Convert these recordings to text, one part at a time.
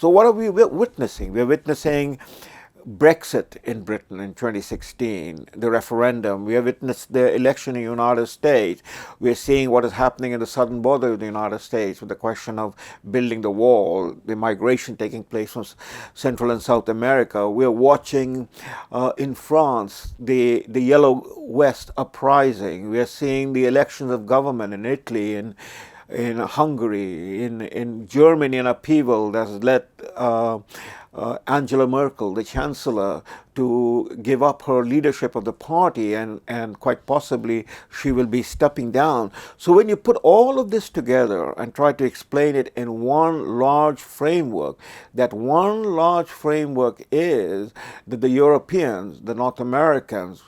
So what are we witnessing? We're witnessing Brexit in Britain in 2016, the referendum. We have witnessed the election in the United States. We're seeing what is happening in the southern border of the United States with the question of building the wall, the migration taking place from Central and South America. We're watching in France the Yellow West uprising. We're seeing the elections of government in Italy, in Hungary, in Germany, an upheaval that has led Angela Merkel, the Chancellor, to give up her leadership of the party, and quite possibly she will be stepping down. So when you put all of this together and try to explain it in one large framework, that one large framework is that the Europeans, the North Americans,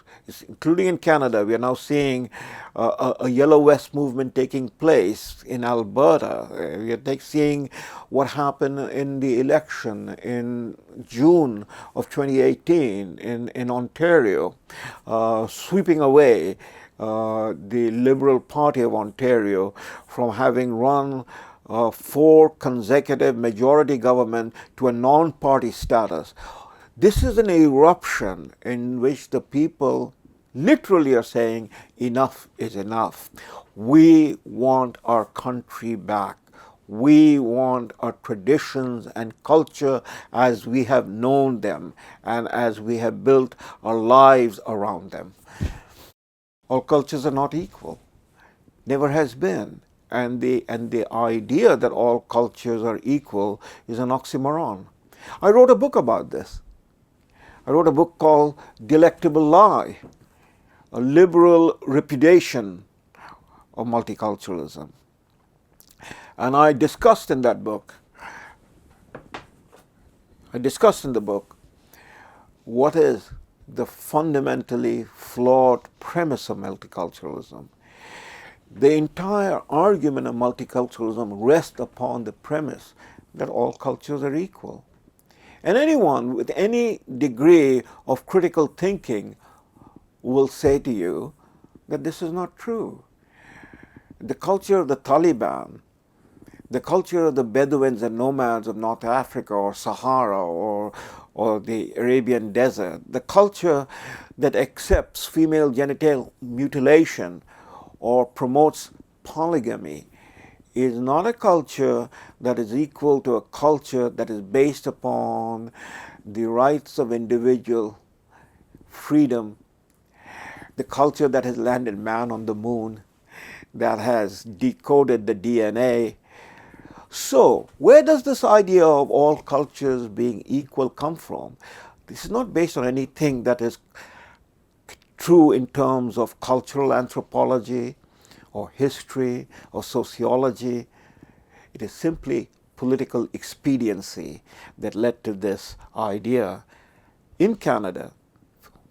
including in Canada, we are now seeing a Yellow West movement taking place in Alberta. We are seeing what happened in the election in June of 2018 in Ontario, sweeping away the Liberal Party of Ontario from having run 4 consecutive majority government to a non-party status. This is an eruption in which the people literally are saying enough is enough. We want our country back. We want our traditions and culture as we have known them and as we have built our lives around them. All cultures are not equal. Never has been. And the idea that all cultures are equal is an oxymoron. I wrote a book about this. I wrote a book called Delectable Lie, a liberal repudiation of multiculturalism. And I discussed in the book what is the fundamentally flawed premise of multiculturalism. The entire argument of multiculturalism rests upon the premise that all cultures are equal. And anyone with any degree of critical thinking will say to you that this is not true. The culture of the Taliban, the culture of the Bedouins and nomads of North Africa or Sahara or the Arabian desert, the culture that accepts female genital mutilation or promotes polygamy, is not a culture that is equal to a culture that is based upon the rights of individual freedom, the culture that has landed man on the moon, that has decoded the DNA. So, where does this idea of all cultures being equal come from? This is not based on anything that is true in terms of cultural anthropology or history or sociology. It is simply political expediency that led to this idea in Canada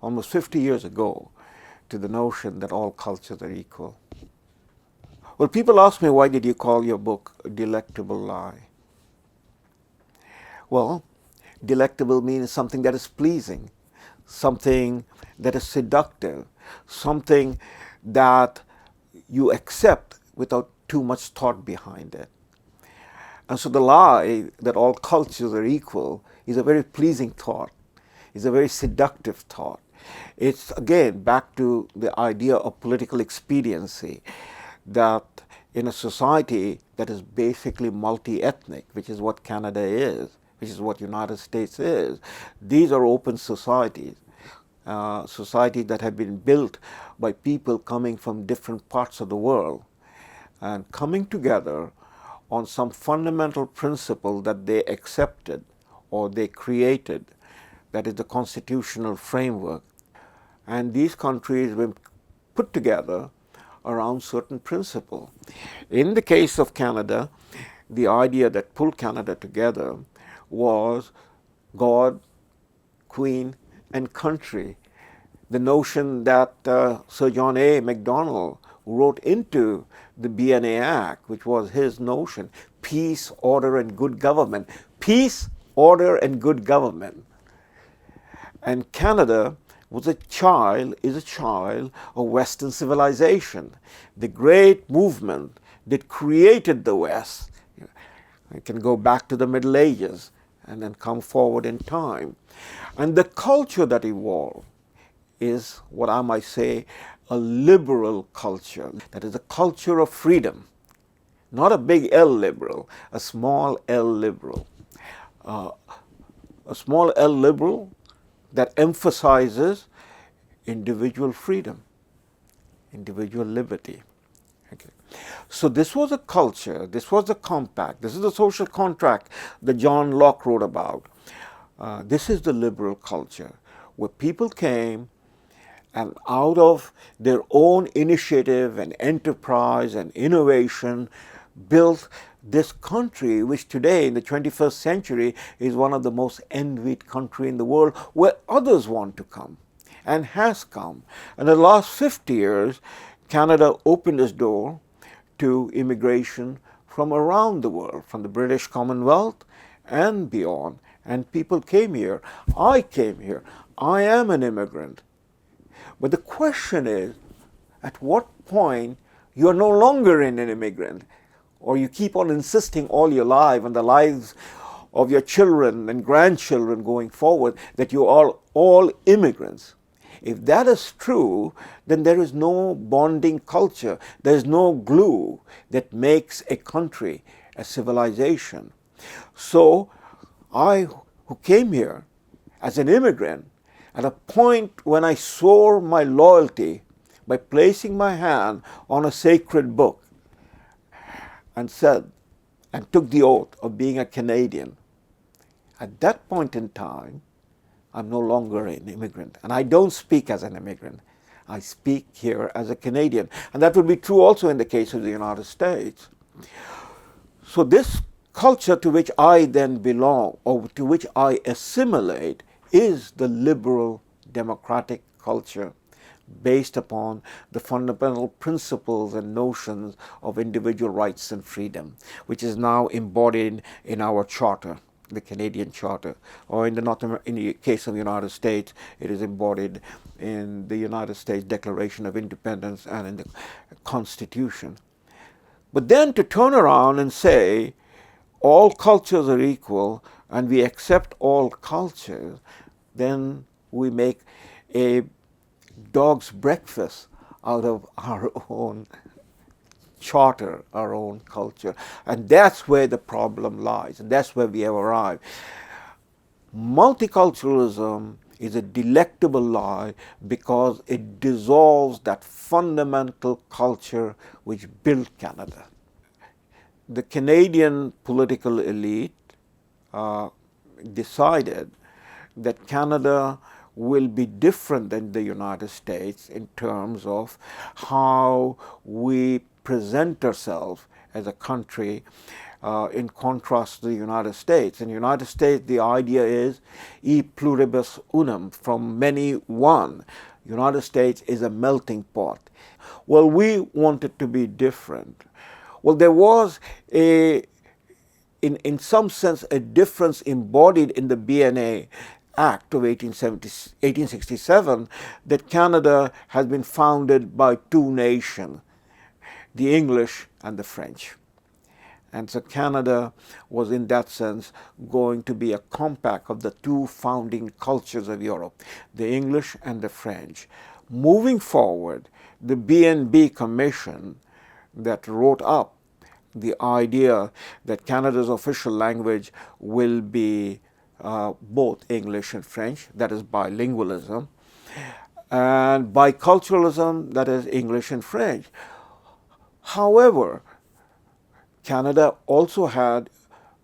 almost 50 years ago, to the notion that all cultures are equal. Well, people ask me, why did you call your book Delectable Lie? Well, delectable means something that is pleasing, something that is seductive, something that you accept without too much thought behind it. And so the lie that all cultures are equal is a very pleasing thought, is a very seductive thought. It's again back to the idea of political expediency, that in a society that is basically multi-ethnic, which is what Canada is, which is what United States is, these are open societies, societies that have been built by people coming from different parts of the world and coming together on some fundamental principle that they accepted or they created, that is the constitutional framework. And these countries were put together around certain principle. In the case of Canada, the idea that pulled Canada together was God, Queen, and country. The notion that Sir John A. Macdonald wrote into the BNA Act, which was his notion, peace, order, and good government. Peace, order, and good government. And Canada is a child of Western civilization. The great movement that created the West, I can go back to the Middle Ages, and then come forward in time. And the culture that evolved is what I might say a liberal culture. That is a culture of freedom. Not a big L liberal, a small L liberal. A small L liberal that emphasizes individual freedom, individual liberty. Okay. So this was a culture, this was the compact, this is the social contract that John Locke wrote about. This is the liberal culture where people came and out of their own initiative and enterprise and innovation built this country, which today in the 21st century is one of the most envied countries in the world, where others want to come and has come. And in the last 50 years, Canada opened its door to immigration from around the world, from the British Commonwealth and beyond. And people came here. I came here. I am an immigrant. But the question is, at what point you are no longer an immigrant, or you keep on insisting all your life and the lives of your children and grandchildren going forward that you are all immigrants. If that is true, then there is no bonding culture. There is no glue that makes a country a civilization. So I, who came here as an immigrant, at a point when I swore my loyalty by placing my hand on a sacred book and said, and took the oath of being a Canadian, at that point in time, I'm no longer an immigrant. And I don't speak as an immigrant. I speak here as a Canadian. And that would be true also in the case of the United States. So this culture to which I then belong, or to which I assimilate, is the liberal democratic culture based upon the fundamental principles and notions of individual rights and freedom, which is now embodied in our charter, the Canadian Charter, or in the case of the United States, it is embodied in the United States Declaration of Independence and in the Constitution. But then to turn around and say all cultures are equal and we accept all cultures, then we make a dog's breakfast out of our own charter, our own culture. And that's where the problem lies, and that's where we have arrived. Multiculturalism is a delectable lie because it dissolves that fundamental culture which built Canada. The Canadian political elite decided that Canada will be different than the United States in terms of how we present ourselves as a country in contrast to the United States. In the United States, the idea is e pluribus unum, from many one. United States is a melting pot. Well, we want it to be different. Well, there was in some sense a difference embodied in the BNA Act of 1867, that Canada has been founded by two nations, the English and the French. And so Canada was in that sense going to be a compact of the two founding cultures of Europe, the English and the French. Moving forward, the BNB Commission that wrote up the idea that Canada's official language will be both English and French, that is bilingualism, and biculturalism, that is English and French. However, Canada also had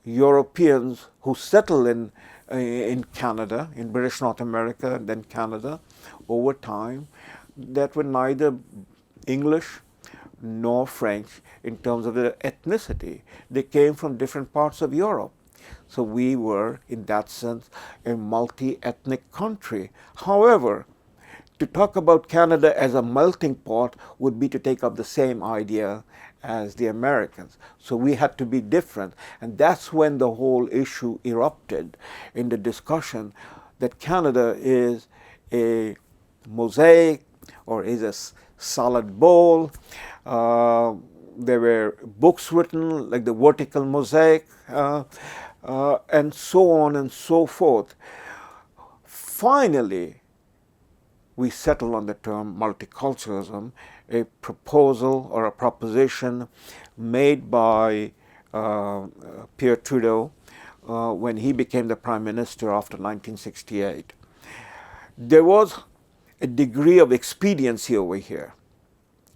Europeans who settled in Canada, in British North America and then Canada, over time, that were neither English nor French in terms of their ethnicity. They came from different parts of Europe. So we were, in that sense, a multi-ethnic country. However, to talk about Canada as a melting pot would be to take up the same idea as the Americans. So we had to be different. And that's when the whole issue erupted in the discussion that Canada is a mosaic or is a solid bowl. There were books written like the vertical mosaic and so on and so forth. Finally, we settle on the term multiculturalism, a proposal or a proposition made by Pierre Trudeau when he became the Prime Minister after 1968. There was a degree of expediency over here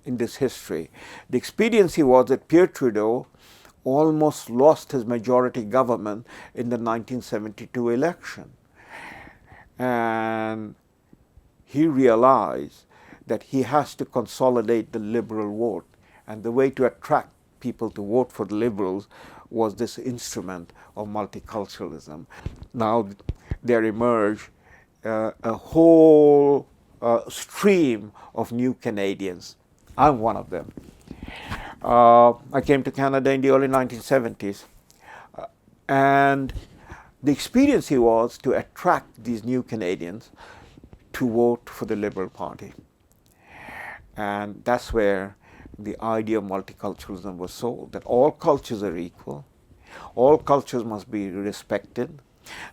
in this history. The expediency was that Pierre Trudeau almost lost his majority government in the 1972 election. And he realized that he has to consolidate the liberal vote. And the way to attract people to vote for the liberals was this instrument of multiculturalism. Now there emerged a whole stream of new Canadians. I'm one of them. I came to Canada in the early 1970s. And the expediency was to attract these new Canadians to vote for the Liberal Party. And that's where the idea of multiculturalism was sold, that all cultures are equal, all cultures must be respected.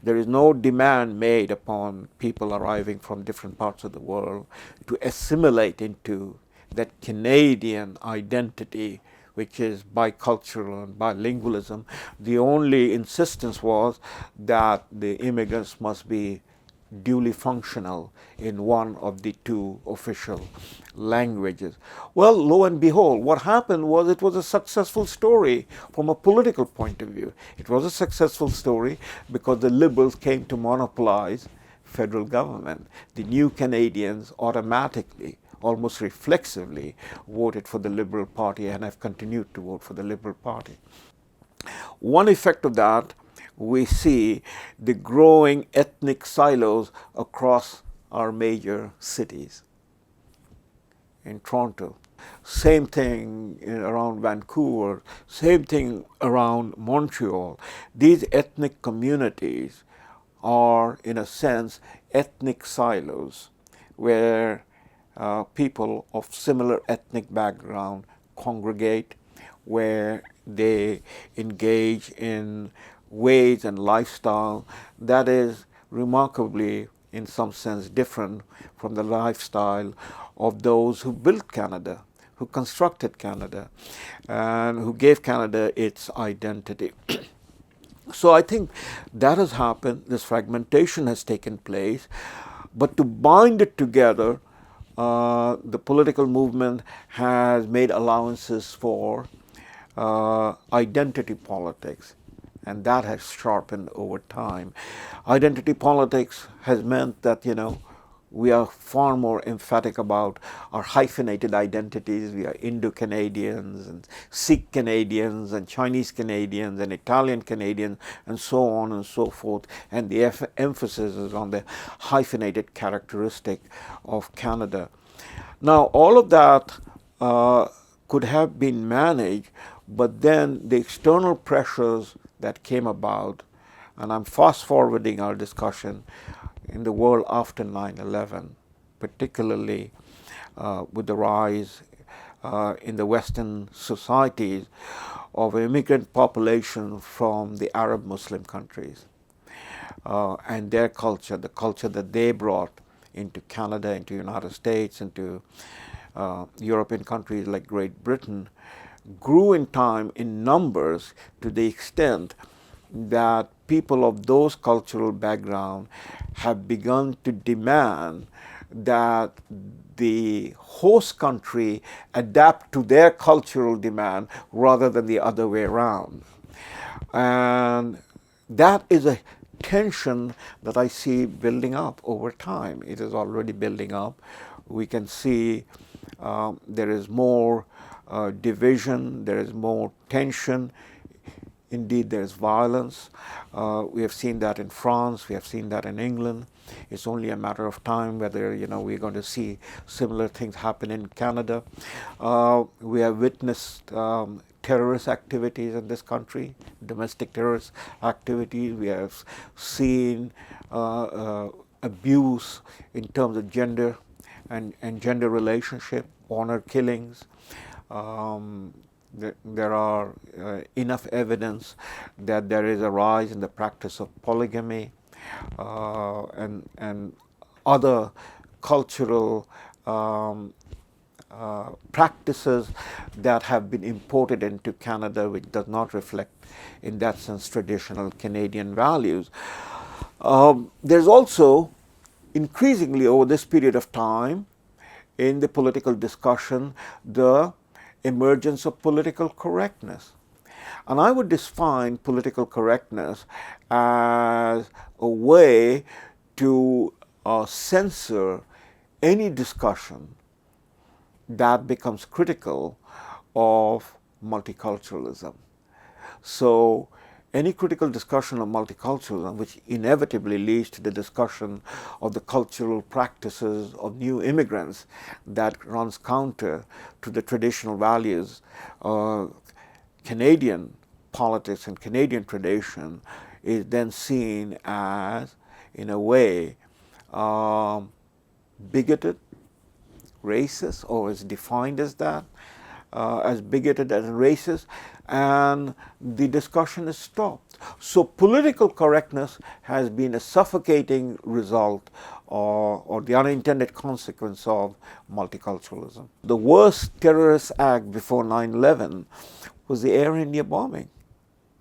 There is no demand made upon people arriving from different parts of the world to assimilate into that Canadian identity, which is bicultural and bilingualism. The only insistence was that the immigrants must be duly functional in one of the two official languages. Well, lo and behold, what happened was it was a successful story from a political point of view. It was a successful story because the Liberals came to monopolize federal government. The new Canadians automatically, almost reflexively, voted for the Liberal Party and have continued to vote for the Liberal Party. One effect of that, we see the growing ethnic silos across our major cities. In Toronto, same thing around Vancouver, same thing around Montreal. These ethnic communities are, in a sense, ethnic silos where people of similar ethnic background congregate, where they engage in ways and lifestyle that is remarkably, in some sense, different from the lifestyle of those who built Canada, who constructed Canada, and who gave Canada its identity. So I think that has happened, this fragmentation has taken place, but to bind it together, the political movement has made allowances for identity politics, and that has sharpened over time. Identity politics has meant that, we are far more emphatic about our hyphenated identities. We are Indo-Canadians and Sikh Canadians and Chinese Canadians and Italian Canadians and so on and so forth. And the emphasis is on the hyphenated characteristic of Canada. Now, all of that could have been managed, but then the external pressures that came about, and I'm fast forwarding our discussion, in the world after 9/11, particularly with the rise in the Western societies of immigrant population from the Arab Muslim countries and their culture, the culture that they brought into Canada, into United States, into European countries like Great Britain, grew in time in numbers to the extent that people of those cultural backgrounds have begun to demand that the host country adapt to their cultural demand rather than the other way around. And that is a tension that I see building up over time. It is already building up. We can see there is more division, there is more tension. Indeed, there's violence. We have seen that in France. We have seen that in England. It's only a matter of time whether we're going to see similar things happen in Canada. We have witnessed terrorist activities in this country, domestic terrorist activities. We have seen abuse in terms of gender and gender relationship, honor killings. There are enough evidence that there is a rise in the practice of polygamy and other cultural practices that have been imported into Canada, which does not reflect, in that sense, traditional Canadian values. There's also, increasingly over this period of time, in the political discussion, the emergence of political correctness. And I would define political correctness as a way to censor any discussion that becomes critical of multiculturalism. So any critical discussion of multiculturalism, which inevitably leads to the discussion of the cultural practices of new immigrants that runs counter to the traditional values, Canadian politics and Canadian tradition, is then seen as, in a way, bigoted, racist, or is defined as that, as bigoted and racist, and the discussion is stopped. So political correctness has been a suffocating result or the unintended consequence of multiculturalism. The worst terrorist act before 9/11 was the Air India bombing,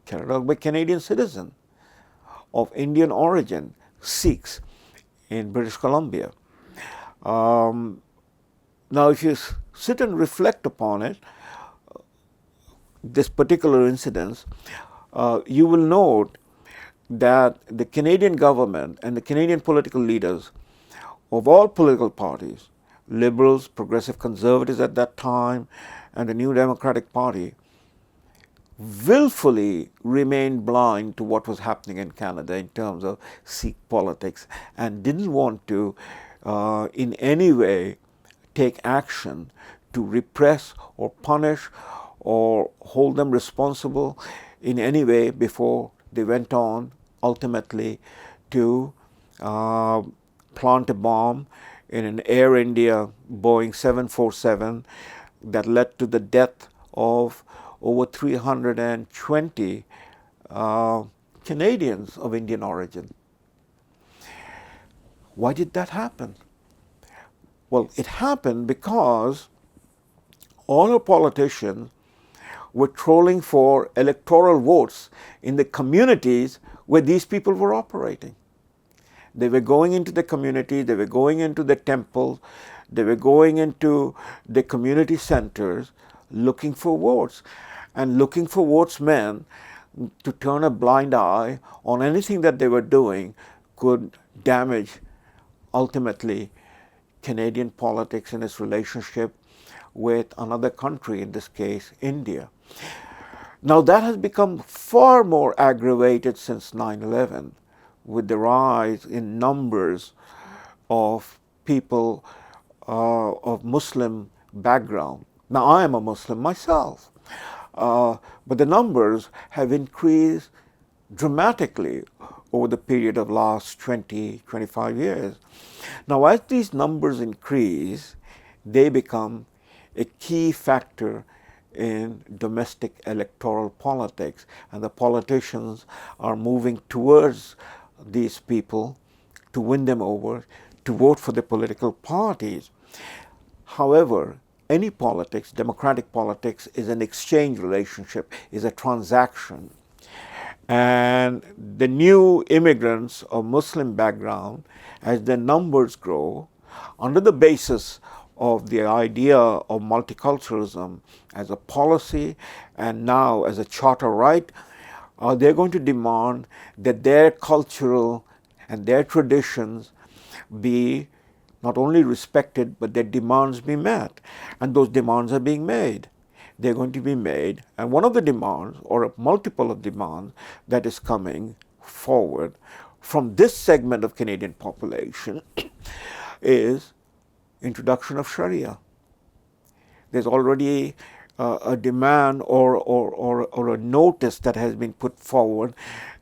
carried out by Canadian citizens of Indian origin, Sikhs, in British Columbia. Now, if you sit and reflect upon it, this particular incident, you will note that the Canadian government and the Canadian political leaders of all political parties, Liberals, Progressive Conservatives at that time, and the New Democratic Party, willfully remained blind to what was happening in Canada in terms of Sikh politics, and didn't want to in any way take action to repress or punish or hold them responsible in any way before they went on ultimately to plant a bomb in an Air India Boeing 747 that led to the death of over 320 Canadians of Indian origin. Why did that happen? Well, it happened because all our politicians were trolling for electoral votes in the communities where these people were operating. They were going into the community, they were going into the temples, they were going into the community centers looking for votes. And looking for votes meant to turn a blind eye on anything that they were doing could damage, ultimately, Canadian politics and its relationship with another country, in this case, India. Now, that has become far more aggravated since 9/11, with the rise in numbers of people of Muslim background. Now, I am a Muslim myself, but the numbers have increased dramatically over the period of last 20, 25 years. Now, as these numbers increase, they become a key factor in domestic electoral politics, and the politicians are moving towards these people to win them over, to vote for the political parties. However, any politics, democratic politics, is an exchange relationship, is a transaction. And the new immigrants of Muslim background, as their numbers grow, under the basis of the idea of multiculturalism as a policy and now as a charter right, they're going to demand that their cultural and their traditions be not only respected, but their demands be met. And those demands are being made. They're going to be made. And one of the demands, or a multiple of demands, that is coming forward from this segment of Canadian population is introduction of Sharia. There's already a demand or a notice that has been put forward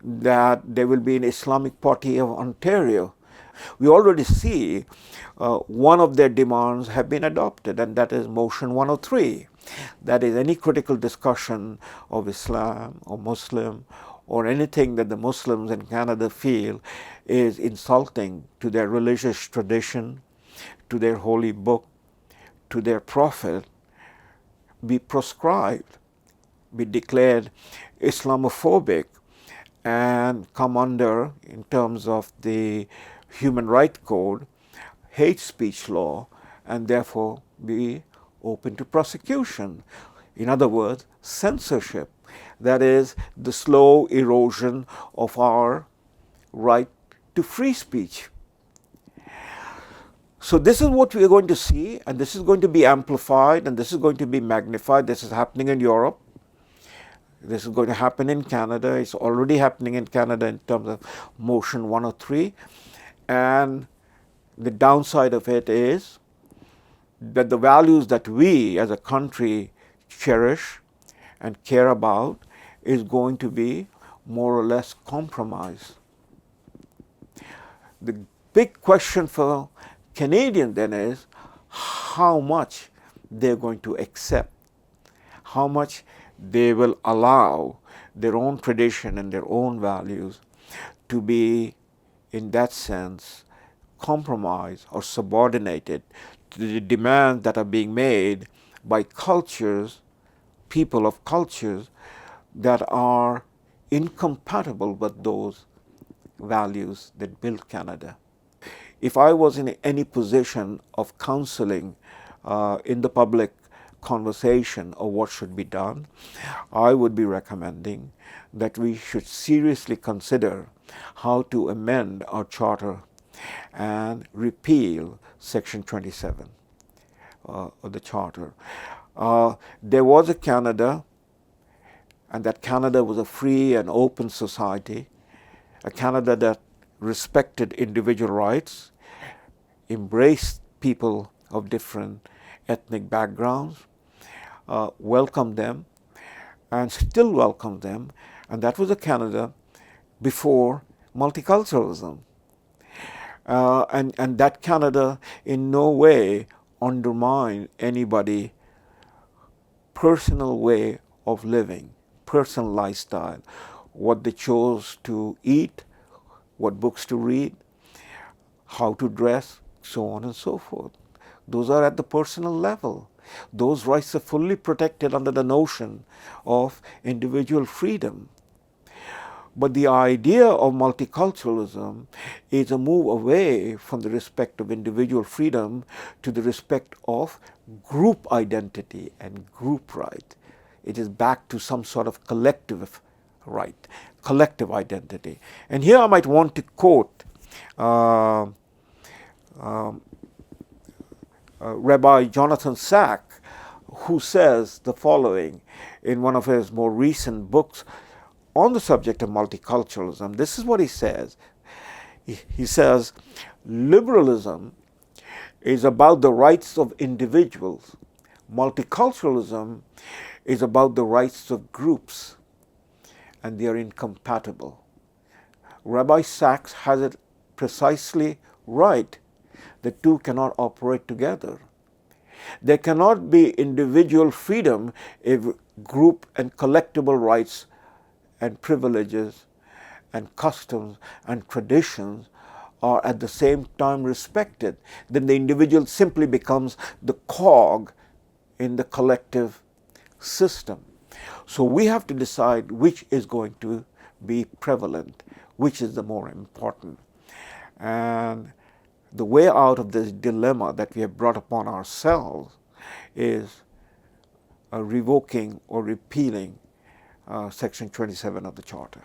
that there will be an Islamic Party of Ontario. We already see one of their demands have been adopted, and that is Motion 103. That is, any critical discussion of Islam or Muslim or anything that the Muslims in Canada feel is insulting to their religious tradition, to their holy book, to their prophet, be proscribed, be declared Islamophobic, and come under, in terms of the Human Rights Code, hate speech law, and therefore be open to prosecution. In other words, censorship. That is the slow erosion of our right to free speech. So this is what we are going to see, and this is going to be amplified, and this is going to be magnified. This is happening in Europe. This is going to happen in Canada. It's already happening in Canada in terms of Motion 103. And the downside of it is that the values that we as a country cherish and care about is going to be more or less compromised. The big question for Canadians then is how much they're going to accept, how much they will allow their own tradition and their own values to be, in that sense, compromised or subordinated to the demands that are being made by cultures, people of cultures that are incompatible with those values that built Canada. If I was in any position of counseling in the public conversation of what should be done, I would be recommending that we should seriously consider how to amend our charter and repeal Section 27 of the charter. There was a Canada, and that Canada was a free and open society, a Canada that respected individual rights, embraced people of different ethnic backgrounds, welcomed them, and still welcomed them, and that was a Canada before multiculturalism. And that Canada in no way undermined anybody's personal way of living, personal lifestyle, what they chose to eat, what books to read, how to dress, so on and so forth. Those are at the personal level. Those rights are fully protected under the notion of individual freedom. But the idea of multiculturalism is a move away from the respect of individual freedom to the respect of group identity and group right. It is back to some sort of collective right, collective identity. And here I might want to quote Rabbi Jonathan Sacks, who says the following in one of his more recent books on the subject of multiculturalism. This is what he says. He says, liberalism is about the rights of individuals. Multiculturalism is about the rights of groups, and they are incompatible. Rabbi Sacks has it precisely right. The two cannot operate together. There cannot be individual freedom if group and collectible rights and privileges and customs and traditions are at the same time respected. Then the individual simply becomes the cog in the collective system. So we have to decide which is going to be prevalent, which is the more important. And the way out of this dilemma that we have brought upon ourselves is revoking or repealing Section 27 of the Charter.